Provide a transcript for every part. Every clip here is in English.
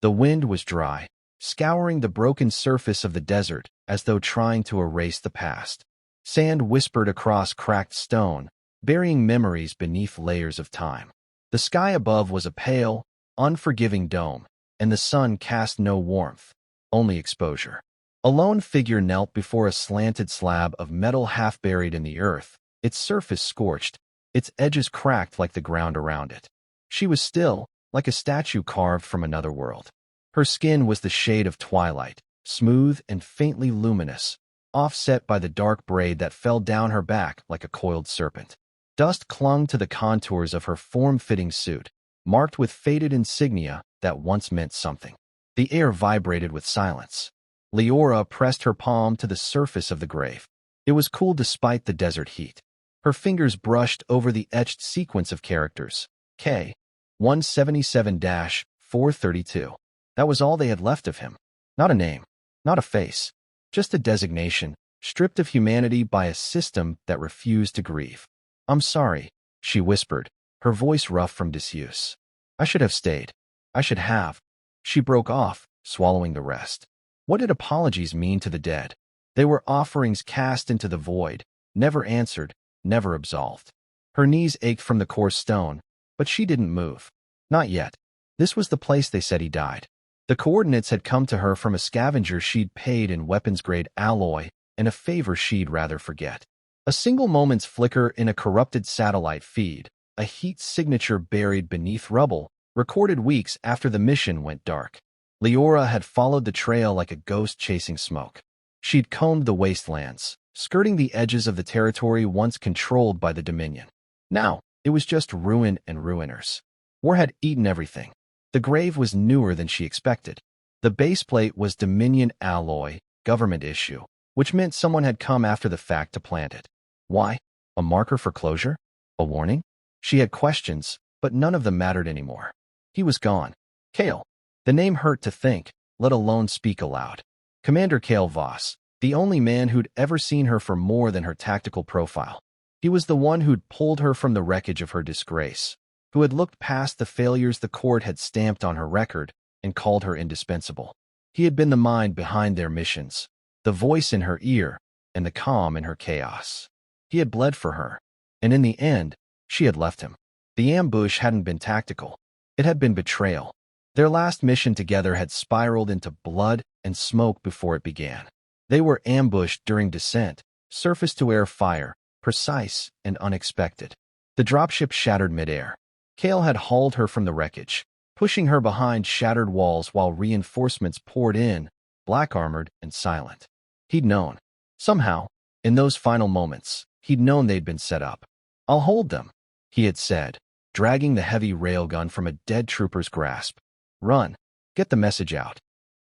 The wind was dry, scouring the broken surface of the desert as though trying to erase the past. Sand whispered across cracked stone, burying memories beneath layers of time. The sky above was a pale, unforgiving dome, and the sun cast no warmth, only exposure. A lone figure knelt before a slanted slab of metal half buried in the earth, its surface scorched, its edges cracked like the ground around it. She was still, like a statue carved from another world. Her skin was the shade of twilight, smooth and faintly luminous, offset by the dark braid that fell down her back like a coiled serpent. Dust clung to the contours of her form-fitting suit, marked with faded insignia that once meant something. The air vibrated with silence. Leora pressed her palm to the surface of the grave. It was cool despite the desert heat. Her fingers brushed over the etched sequence of characters. K. 177-432. That was all they had left of him. Not a name, not a face, just a designation, stripped of humanity by a system that refused to grieve. "I'm sorry," she whispered, her voice rough from disuse. "I should have stayed. I should have." She broke off, swallowing the rest. What did apologies mean to the dead? They were offerings cast into the void, never answered, never absolved. Her knees ached from the coarse stone, but she didn't move. Not yet. This was the place they said he died. The coordinates had come to her from a scavenger she'd paid in weapons-grade alloy, and a favor she'd rather forget. A single moment's flicker in a corrupted satellite feed, a heat signature buried beneath rubble, recorded weeks after the mission went dark. Leora had followed the trail like a ghost chasing smoke. She'd combed the wastelands, skirting the edges of the territory once controlled by the Dominion. Now, it was just ruin and ruiners. War had eaten everything. The grave was newer than she expected. The baseplate was Dominion alloy, government issue, which meant someone had come after the fact to plant it. Why? A marker for closure? A warning? She had questions, but none of them mattered anymore. He was gone. Kale. The name hurt to think, let alone speak aloud. Commander Kale Voss, the only man who'd ever seen her for more than her tactical profile. He was the one who'd pulled her from the wreckage of her disgrace, who had looked past the failures the court had stamped on her record and called her indispensable. He had been the mind behind their missions, the voice in her ear, and the calm in her chaos. He had bled for her, and in the end, she had left him. The ambush hadn't been tactical. It had been betrayal. Their last mission together had spiraled into blood and smoke before it began. They were ambushed during descent, surface-to-air fire, precise and unexpected. The dropship shattered midair. Kale had hauled her from the wreckage, pushing her behind shattered walls while reinforcements poured in, black-armored and silent. He'd known. Somehow, in those final moments, he'd known they'd been set up. "I'll hold them," he had said, dragging the heavy railgun from a dead trooper's grasp. "Run. Get the message out."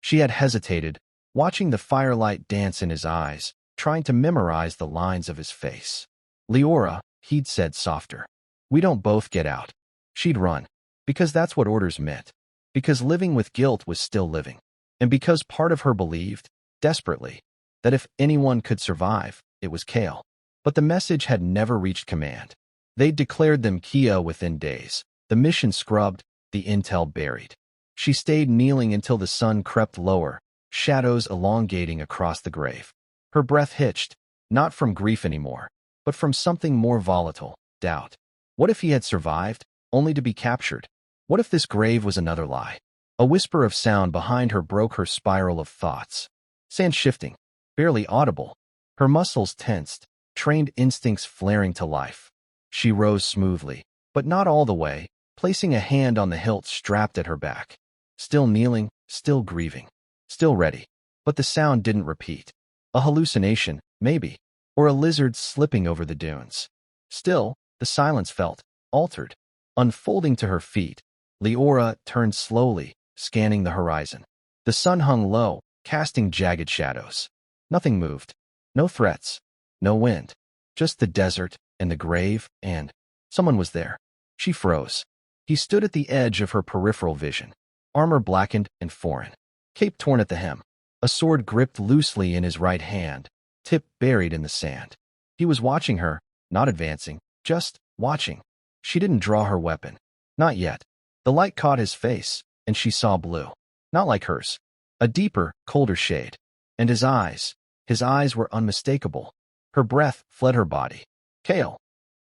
She had hesitated, watching the firelight dance in his eyes, trying to memorize the lines of his face. "Leora," he'd said softer. "We don't both get out." She'd run, because that's what orders meant, because living with guilt was still living, and because part of her believed, desperately, that if anyone could survive, it was Kale. But the message had never reached command. They'd declared them Kia within days, the mission scrubbed, the intel buried. She stayed kneeling until the sun crept lower, shadows elongating across the grave. Her breath hitched, not from grief anymore, but from something more volatile, doubt. What if he had survived, only to be captured? What if this grave was another lie? A whisper of sound behind her broke her spiral of thoughts. Sand shifting, barely audible. Her muscles tensed, trained instincts flaring to life. She rose smoothly, but not all the way, placing a hand on the hilt strapped at her back. Still kneeling, still grieving, still ready. But the sound didn't repeat. A hallucination, maybe, or a lizard slipping over the dunes. Still, the silence felt altered. Unfolding to her feet, Leora turned slowly, scanning the horizon. The sun hung low, casting jagged shadows. Nothing moved. No threats. No wind. Just the desert and the grave, and someone was there. She froze. He stood at the edge of her peripheral vision. Armor blackened and foreign. Cape torn at the hem. A sword gripped loosely in his right hand, tip buried in the sand. He was watching her, not advancing, just watching. She didn't draw her weapon. Not yet. The light caught his face, and she saw blue. Not like hers. A deeper, colder shade. And his eyes were unmistakable. Her breath fled her body. Kale.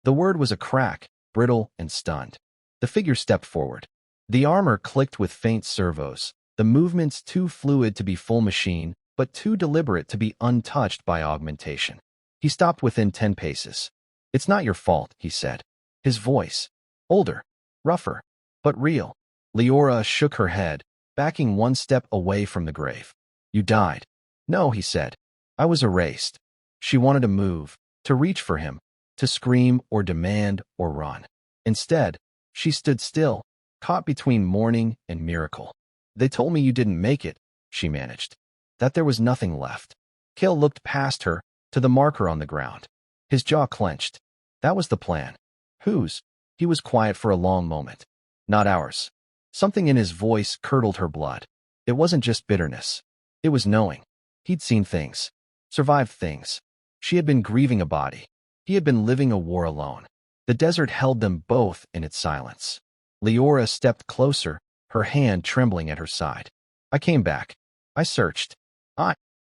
The word was a crack, brittle and stunned. The figure stepped forward. The armor clicked with faint servos, the movements too fluid to be full machine, but too deliberate to be untouched by augmentation. He stopped within 10 paces. It's not your fault, he said. His voice. Older. Rougher. But real. Leora shook her head, backing one step away from the grave. You died. No, he said. I was erased. She wanted to move, to reach for him, to scream or demand or run. Instead, she stood still, caught between mourning and miracle. They told me you didn't make it, she managed. That there was nothing left. Kale looked past her, to the marker on the ground. His jaw clenched. That was the plan. Whose? He was quiet for a long moment. Not ours. Something in his voice curdled her blood. It wasn't just bitterness. It was knowing. He'd seen things. Survived things. She had been grieving a body. He had been living a war alone. The desert held them both in its silence. Leora stepped closer, her hand trembling at her side. I came back. I searched.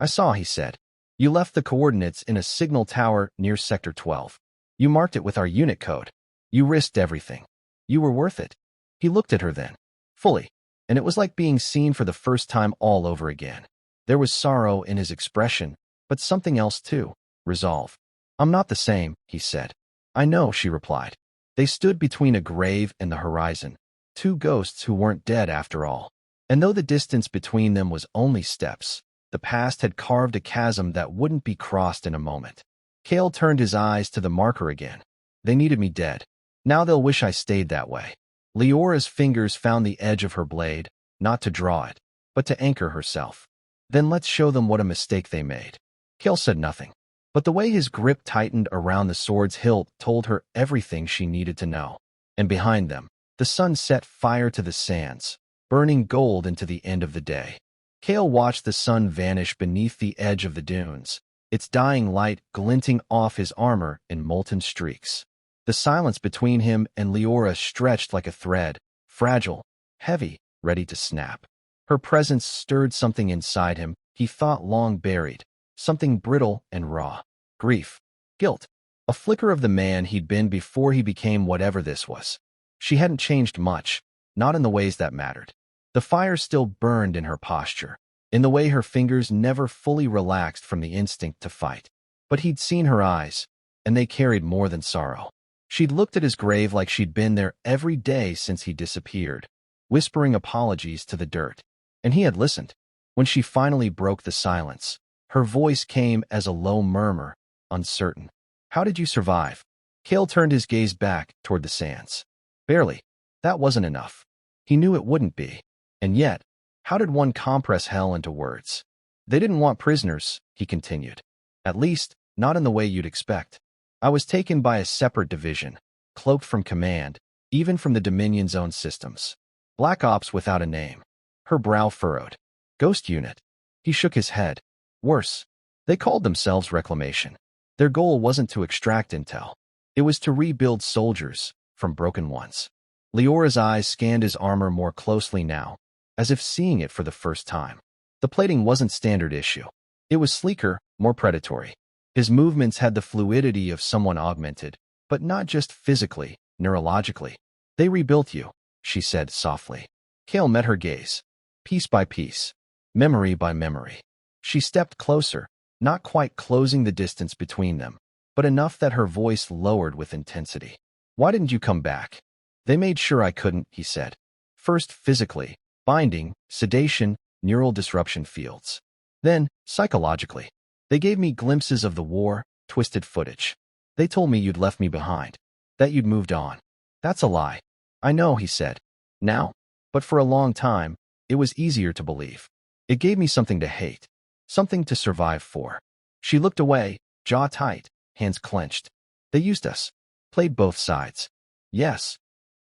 I saw, he said. You left the coordinates in a signal tower near Sector 12. You marked it with our unit code. You risked everything. You were worth it. He looked at her then, fully, and it was like being seen for the first time all over again. There was sorrow in his expression, but something else too, resolve. I'm not the same, he said. I know, she replied. They stood between a grave and the horizon, two ghosts who weren't dead after all. And though the distance between them was only steps, the past had carved a chasm that wouldn't be crossed in a moment. Kale turned his eyes to the marker again. They needed me dead. Now they'll wish I stayed that way. Leora's fingers found the edge of her blade, not to draw it, but to anchor herself. Then let's show them what a mistake they made. Kale said nothing, but the way his grip tightened around the sword's hilt told her everything she needed to know. And behind them, the sun set fire to the sands, burning gold into the end of the day. Kale watched the sun vanish beneath the edge of the dunes, its dying light glinting off his armor in molten streaks. The silence between him and Leora stretched like a thread, fragile, heavy, ready to snap. Her presence stirred something inside him he thought long buried, something brittle and raw. Grief. Guilt. A flicker of the man he'd been before he became whatever this was. She hadn't changed much, not in the ways that mattered. The fire still burned in her posture, in the way her fingers never fully relaxed from the instinct to fight. But he'd seen her eyes, and they carried more than sorrow. She'd looked at his grave like she'd been there every day since he disappeared, whispering apologies to the dirt. And he had listened. When she finally broke the silence, her voice came as a low murmur, uncertain. How did you survive? Kale turned his gaze back toward the sands. Barely. That wasn't enough. He knew it wouldn't be. And yet, how did one compress hell into words? They didn't want prisoners, he continued. At least, not in the way you'd expect. I was taken by a separate division, cloaked from command, even from the Dominion's own systems. Black Ops without a name. Her brow furrowed. Ghost unit. He shook his head. Worse. They called themselves Reclamation. Their goal wasn't to extract intel. It was to rebuild soldiers from broken ones. Leora's eyes scanned his armor more closely now, as if seeing it for the first time. The plating wasn't standard issue. It was sleeker, more predatory. His movements had the fluidity of someone augmented, but not just physically, neurologically. They rebuilt you, she said softly. Kale met her gaze. Piece by piece. Memory by memory. She stepped closer, not quite closing the distance between them, but enough that her voice lowered with intensity. Why didn't you come back? They made sure I couldn't, he said. First physically, binding, sedation, neural disruption fields. Then, psychologically. They gave me glimpses of the war, twisted footage. They told me you'd left me behind, that you'd moved on. That's a lie. I know, he said. Now? But for a long time, it was easier to believe. It gave me something to hate, something to survive for. She looked away, jaw tight, hands clenched. They used us. Played both sides. Yes.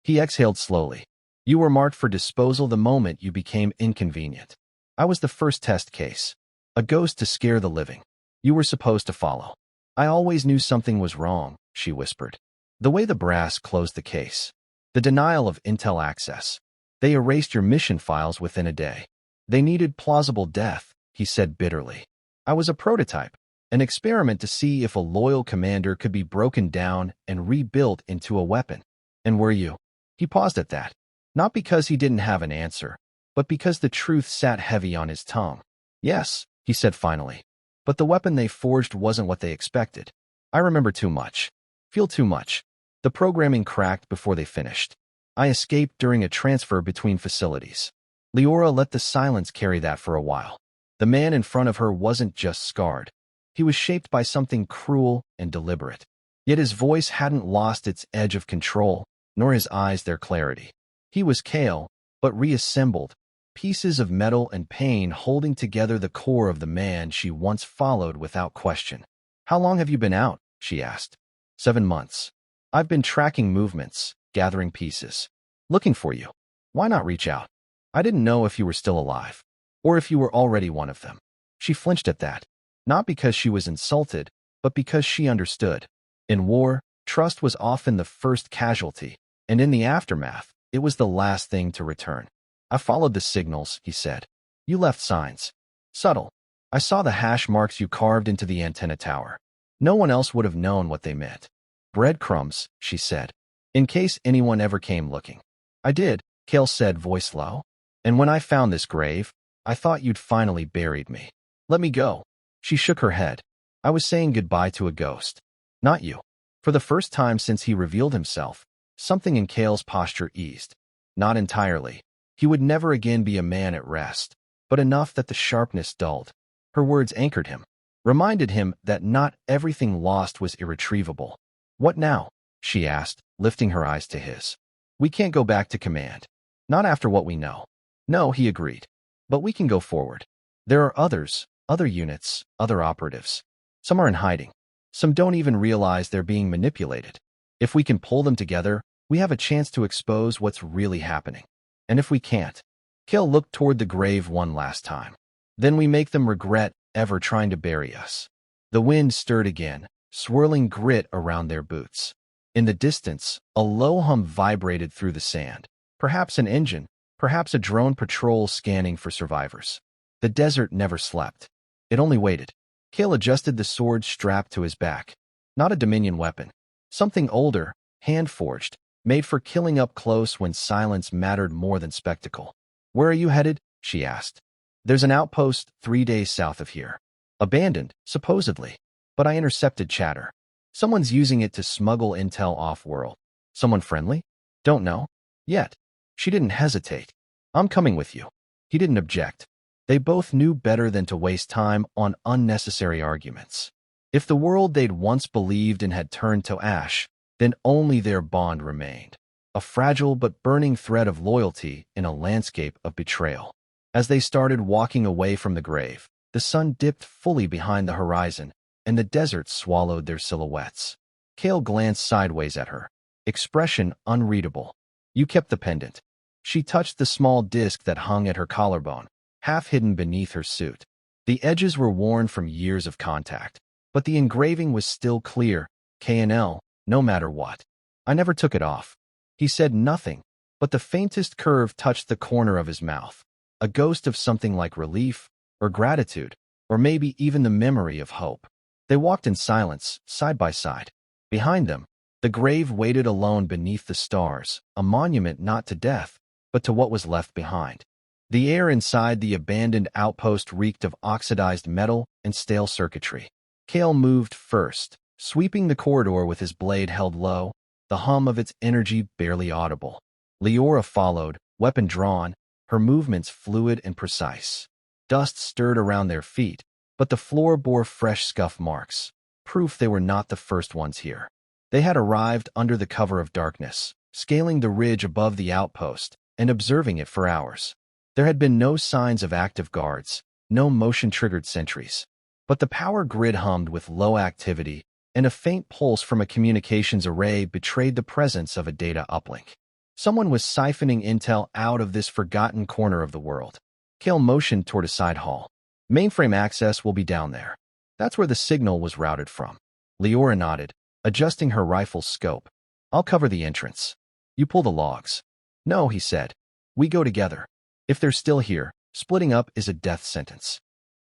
He exhaled slowly. You were marked for disposal the moment you became inconvenient. I was the first test case. A ghost to scare the living. You were supposed to follow. I always knew something was wrong, she whispered. The way the brass closed the case. The denial of intel access. They erased your mission files within a day. They needed plausible death, he said bitterly. I was a prototype, an experiment to see if a loyal commander could be broken down and rebuilt into a weapon. And were you? He paused at that, not because he didn't have an answer, but because the truth sat heavy on his tongue. Yes, he said finally. But the weapon they forged wasn't what they expected. I remember too much. Feel too much. The programming cracked before they finished. I escaped during a transfer between facilities. Leora let the silence carry that for a while. The man in front of her wasn't just scarred. He was shaped by something cruel and deliberate. Yet his voice hadn't lost its edge of control, nor his eyes their clarity. He was Kale, but reassembled, pieces of metal and pain holding together the core of the man she once followed without question. How long have you been out? She asked. 7 months. I've been tracking movements, gathering pieces. Looking for you. Why not reach out? I didn't know if you were still alive, or if you were already one of them. She flinched at that, not because she was insulted, but because she understood. In war, trust was often the first casualty, and in the aftermath, it was the last thing to return. I followed the signals, he said. You left signs. Subtle. I saw the hash marks you carved into the antenna tower. No one else would have known what they meant. Breadcrumbs, she said, in case anyone ever came looking. I did, Kale said, voice low. And when I found this grave, I thought you'd finally buried me. Let me go. She shook her head. I was saying goodbye to a ghost. Not you. For the first time since he revealed himself, something in Kale's posture eased. Not entirely. He would never again be a man at rest, but enough that the sharpness dulled. Her words anchored him, reminded him that not everything lost was irretrievable. What now? She asked, lifting her eyes to his. We can't go back to command. Not after what we know. No, he agreed. But we can go forward. There are others, other units, other operatives. Some are in hiding. Some don't even realize they're being manipulated. If we can pull them together, we have a chance to expose what's really happening. And if we can't, Kale looked toward the grave one last time. Then we make them regret ever trying to bury us. The wind stirred again, swirling grit around their boots. In the distance, a low hum vibrated through the sand. Perhaps an engine, perhaps a drone patrol scanning for survivors. The desert never slept. It only waited. Kale adjusted the sword strapped to his back. Not a Dominion weapon. Something older, hand-forged, made for killing up close when silence mattered more than spectacle. Where are you headed? She asked. There's an outpost 3 days south of here. Abandoned, supposedly. But I intercepted chatter. Someone's using it to smuggle intel off-world. Someone friendly? Don't know. Yet. She didn't hesitate. I'm coming with you. He didn't object. They both knew better than to waste time on unnecessary arguments. If the world they'd once believed in had turned to ash, then only their bond remained. A fragile but burning thread of loyalty in a landscape of betrayal. As they started walking away from the grave, the sun dipped fully behind the horizon, and the desert swallowed their silhouettes. Kale glanced sideways at her, expression unreadable. You kept the pendant. She touched the small disc that hung at her collarbone, half hidden beneath her suit. The edges were worn from years of contact, but the engraving was still clear, K&L, no matter what. I never took it off. He said nothing, but the faintest curve touched the corner of his mouth, a ghost of something like relief, or gratitude, or maybe even the memory of hope. They walked in silence, side by side. Behind them, the grave waited alone beneath the stars, a monument not to death, but to what was left behind. The air inside the abandoned outpost reeked of oxidized metal and stale circuitry. Kale moved first, sweeping the corridor with his blade held low, the hum of its energy barely audible. Leora followed, weapon drawn, her movements fluid and precise. Dust stirred around their feet, but the floor bore fresh scuff marks, proof they were not the first ones here. They had arrived under the cover of darkness, scaling the ridge above the outpost and observing it for hours. There had been no signs of active guards, no motion-triggered sentries. But the power grid hummed with low activity, and a faint pulse from a communications array betrayed the presence of a data uplink. Someone was siphoning intel out of this forgotten corner of the world. Kale motioned toward a side hall. Mainframe access will be down there. That's where the signal was routed from. Leora nodded, adjusting her rifle's scope. I'll cover the entrance. You pull the logs. No, he said. We go together. If they're still here, Splitting up is a death sentence.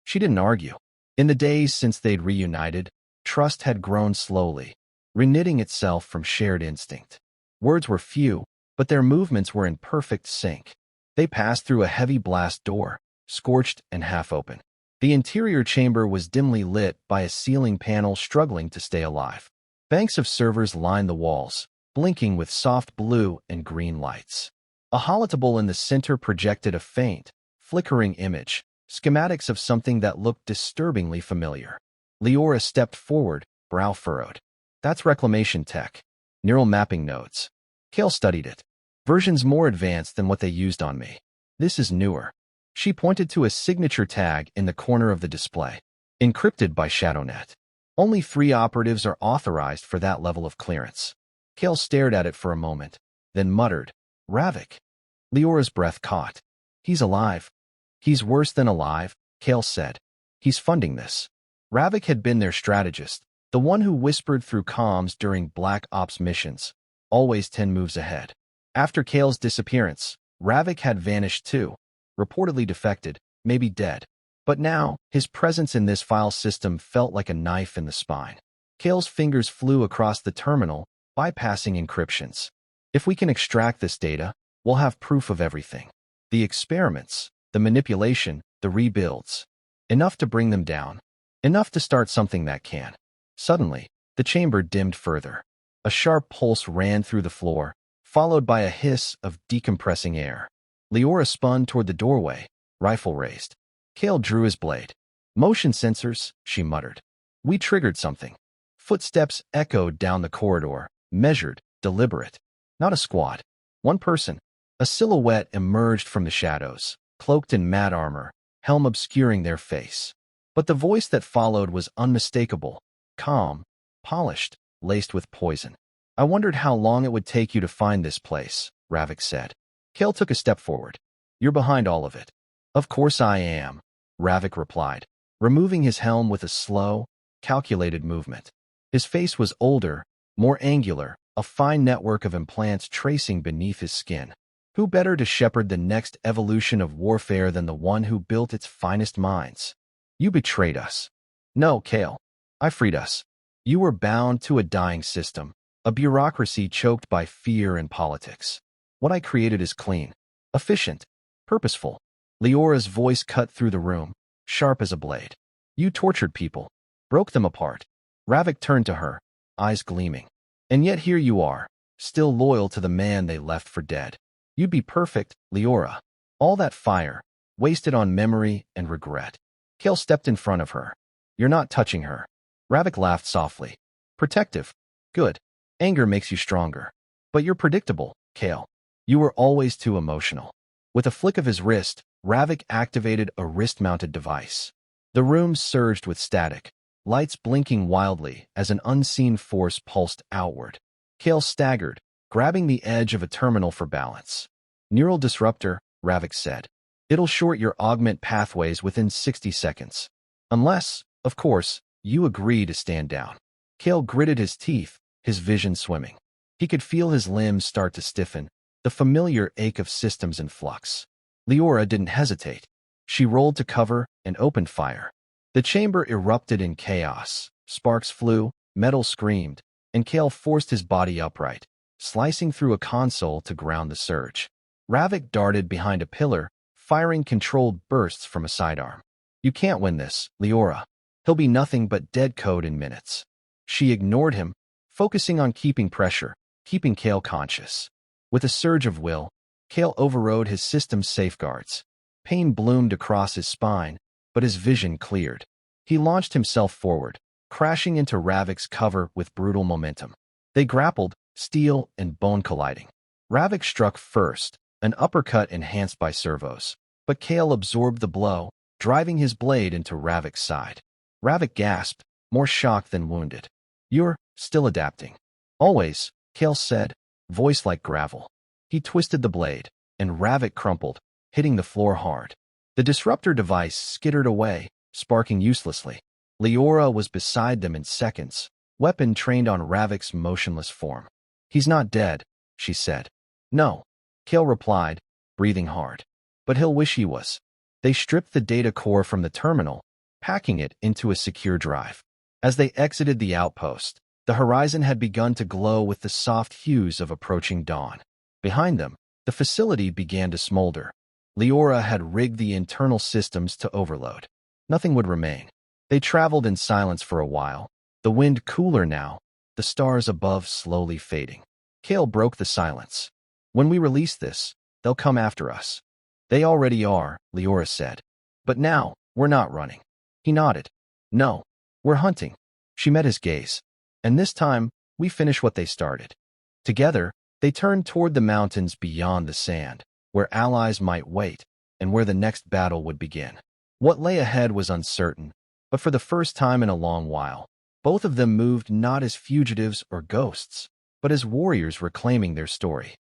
She didn't argue. In the days since they'd reunited, trust had grown slowly, reknitting itself from shared instinct. Words were few, but their movements were in perfect sync. They passed through a heavy blast door, scorched and half open. The interior chamber was dimly lit by a ceiling panel struggling to stay alive. Banks of servers lined the walls, blinking with soft blue and green lights. A holotable in the center projected a faint, flickering image, schematics of something that looked disturbingly familiar. Leora stepped forward, brow furrowed. That's Reclamation tech. Neural mapping nodes. Kale studied it. Versions more advanced than what they used on me. This is newer. She pointed to a signature tag in the corner of the display. Encrypted by ShadowNet. Only 3 operatives are authorized for that level of clearance. Kale stared at it for a moment, then muttered, Ravik. Leora's breath caught. He's alive. He's worse than alive, Kale said. He's funding this. Ravik had been their strategist, the one who whispered through comms during Black Ops missions, always 10 moves ahead. After Kale's disappearance, Ravik had vanished too, reportedly defected, maybe dead. But now, his presence in this file system felt like a knife in the spine. Kale's fingers flew across the terminal, bypassing encryptions. If we can extract this data, we'll have proof of everything. The experiments, the manipulation, the rebuilds. Enough to bring them down. Enough to start something that can. Suddenly, the chamber dimmed further. A sharp pulse ran through the floor, followed by a hiss of decompressing air. Leora spun toward the doorway, rifle raised. Kale drew his blade. Motion sensors, she muttered. We triggered something. Footsteps echoed down the corridor, measured, deliberate. Not a squad. One person. A silhouette emerged from the shadows, cloaked in matte armor, helm obscuring their face. But the voice that followed was unmistakable, calm, polished, laced with poison. I wondered how long it would take you to find this place, Ravik said. Kale took a step forward. You're behind all of it. Of course I am, Ravik replied, removing his helm with a slow, calculated movement. His face was older, more angular, a fine network of implants tracing beneath his skin. Who better to shepherd the next evolution of warfare than the one who built its finest minds? You betrayed us. No, Kale. I freed us. You were bound to a dying system, a bureaucracy choked by fear and politics. What I created is clean, efficient, purposeful. Leora's voice cut through the room, sharp as a blade. You tortured people, broke them apart. Ravik turned to her, eyes gleaming. And yet here you are, still loyal to the man they left for dead. You'd be perfect, Leora. All that fire, wasted on memory and regret. Kale stepped in front of her. You're not touching her. Ravik laughed softly. Protective. Good. Anger makes you stronger. But you're predictable, Kale. You were always too emotional. With a flick of his wrist, Ravik activated a wrist-mounted device. The room surged with static, lights blinking wildly as an unseen force pulsed outward. Kale staggered, grabbing the edge of a terminal for balance. Neural disruptor, Ravik said. It'll short your augment pathways within 60 seconds. Unless, of course, you agree to stand down. Kale gritted his teeth, his vision swimming. He could feel his limbs start to stiffen, the familiar ache of systems in flux. Leora didn't hesitate. She rolled to cover and opened fire. The chamber erupted in chaos. Sparks flew, metal screamed, and Kale forced his body upright, slicing through a console to ground the surge. Ravik darted behind a pillar, firing controlled bursts from a sidearm. You can't win this, Leora. He'll be nothing but dead code in minutes. She ignored him, focusing on keeping pressure, keeping Kale conscious. With a surge of will, Kale overrode his system's safeguards. Pain bloomed across his spine, but his vision cleared. He launched himself forward, crashing into Ravik's cover with brutal momentum. They grappled, steel and bone colliding. Ravik struck first, an uppercut enhanced by servos, but Kale absorbed the blow, driving his blade into Ravik's side. Ravik gasped, more shocked than wounded. You're still adapting. Always, Kale said, voice like gravel. He twisted the blade, and Ravik crumpled, hitting the floor hard. The disruptor device skittered away, sparking uselessly. Leora was beside them in seconds, weapon trained on Ravik's motionless form. He's not dead, she said. No, Kale replied, breathing hard. But he'll wish he was. They stripped the data core from the terminal, packing it into a secure drive. As they exited the outpost, the horizon had begun to glow with the soft hues of approaching dawn. Behind them, the facility began to smolder. Leora had rigged the internal systems to overload. Nothing would remain. They traveled in silence for a while, the wind cooler now, the stars above slowly fading. Kale broke the silence. When we release this, they'll come after us. They already are, Leora said. But now, we're not running. He nodded. No, we're hunting. She met his gaze. And this time, we finish what they started. Together, they turned toward the mountains beyond the sand, where allies might wait, and where the next battle would begin. What lay ahead was uncertain, but for the first time in a long while, both of them moved not as fugitives or ghosts, but as warriors reclaiming their story.